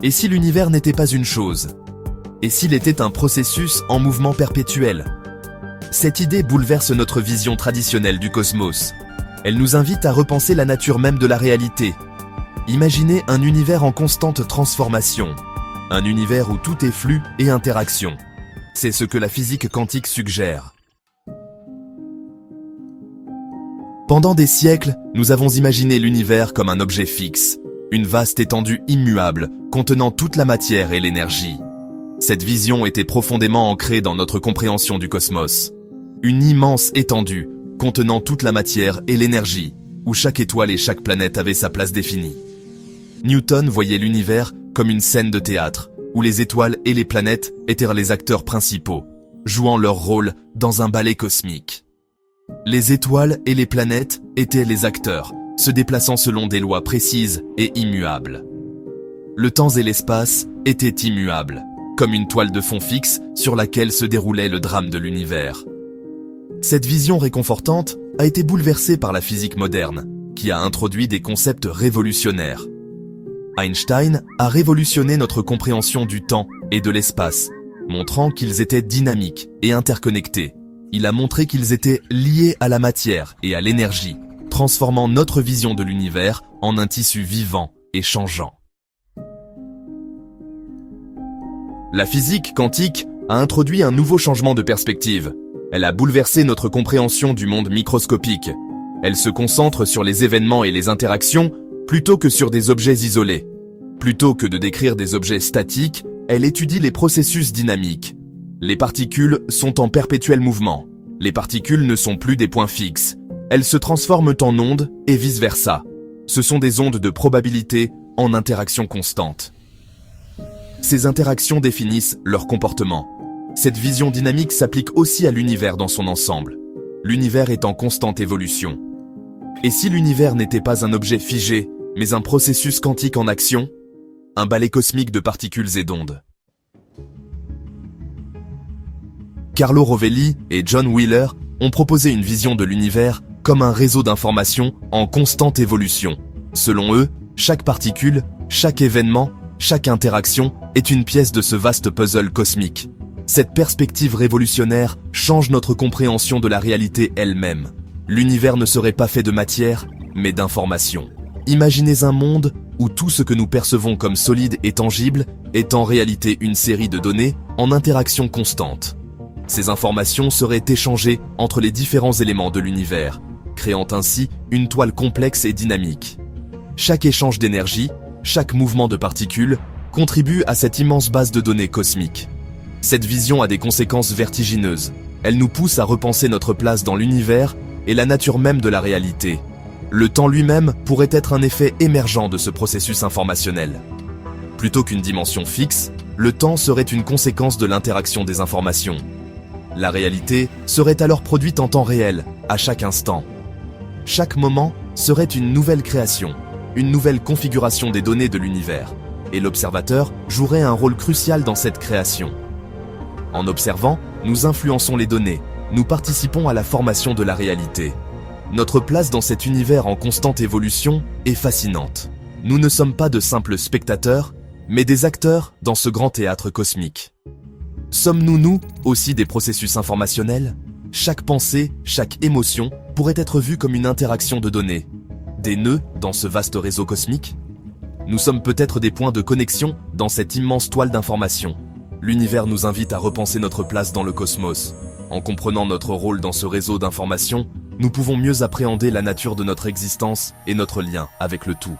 Et si l'univers n'était pas une chose? Et s'il était un processus en mouvement perpétuel? Cette idée bouleverse notre vision traditionnelle du cosmos. Elle nous invite à repenser la nature même de la réalité. Imaginez un univers en constante transformation. Un univers où tout est flux et interaction. C'est ce que la physique quantique suggère. Pendant des siècles, nous avons imaginé l'univers comme un objet fixe, une vaste étendue immuable, contenant toute la matière et l'énergie. Cette vision était profondément ancrée dans notre compréhension du cosmos. Une immense étendue, contenant toute la matière et l'énergie, où chaque étoile et chaque planète avaient sa place définie. Newton voyait l'univers comme une scène de théâtre, où les étoiles et les planètes étaient les acteurs principaux, jouant leur rôle dans un ballet cosmique. Les étoiles et les planètes étaient les acteurs, se déplaçant selon des lois précises et immuables. Le temps et l'espace étaient immuables, comme une toile de fond fixe sur laquelle se déroulait le drame de l'univers. Cette vision réconfortante a été bouleversée par la physique moderne, qui a introduit des concepts révolutionnaires. Einstein a révolutionné notre compréhension du temps et de l'espace, montrant qu'ils étaient dynamiques et interconnectés. Il a montré qu'ils étaient liés à la matière et à l'énergie, transformant notre vision de l'univers en un tissu vivant et changeant. La physique quantique a introduit un nouveau changement de perspective. Elle a bouleversé notre compréhension du monde microscopique. Elle se concentre sur les événements et les interactions plutôt que sur des objets isolés. Plutôt que de décrire des objets statiques, elle étudie les processus dynamiques. Les particules sont en perpétuel mouvement. Les particules ne sont plus des points fixes. Elles se transforment en ondes et vice-versa. Ce sont des ondes de probabilité en interaction constante. Ces interactions définissent leur comportement. Cette vision dynamique s'applique aussi à l'univers dans son ensemble. L'univers est en constante évolution. Et si l'univers n'était pas un objet figé, mais un processus quantique en action, un ballet cosmique de particules et d'ondes? Carlo Rovelli et John Wheeler ont proposé une vision de l'univers comme un réseau d'informations en constante évolution. Selon eux, chaque particule, chaque événement, chaque interaction est une pièce de ce vaste puzzle cosmique. Cette perspective révolutionnaire change notre compréhension de la réalité elle-même. L'univers ne serait pas fait de matière, mais d'informations. Imaginez un monde où tout ce que nous percevons comme solide et tangible est en réalité une série de données en interaction constante. Ces informations seraient échangées entre les différents éléments de l'univers, créant ainsi une toile complexe et dynamique. Chaque échange d'énergie, chaque mouvement de particules, contribue à cette immense base de données cosmique. Cette vision a des conséquences vertigineuses. Elle nous pousse à repenser notre place dans l'univers et la nature même de la réalité. Le temps lui-même pourrait être un effet émergent de ce processus informationnel. Plutôt qu'une dimension fixe, le temps serait une conséquence de l'interaction des informations. La réalité serait alors produite en temps réel, à chaque instant. Chaque moment serait une nouvelle création, une nouvelle configuration des données de l'univers, et l'observateur jouerait un rôle crucial dans cette création. En observant, nous influençons les données, nous participons à la formation de la réalité. Notre place dans cet univers en constante évolution est fascinante. Nous ne sommes pas de simples spectateurs, mais des acteurs dans ce grand théâtre cosmique. Sommes-nous, nous, aussi des processus informationnels? Chaque pensée, chaque émotion pourrait être vue comme une interaction de données. Des nœuds dans ce vaste réseau cosmique? Nous sommes peut-être des points de connexion dans cette immense toile d'information. L'univers nous invite à repenser notre place dans le cosmos. En comprenant notre rôle dans ce réseau d'informations, nous pouvons mieux appréhender la nature de notre existence et notre lien avec le tout.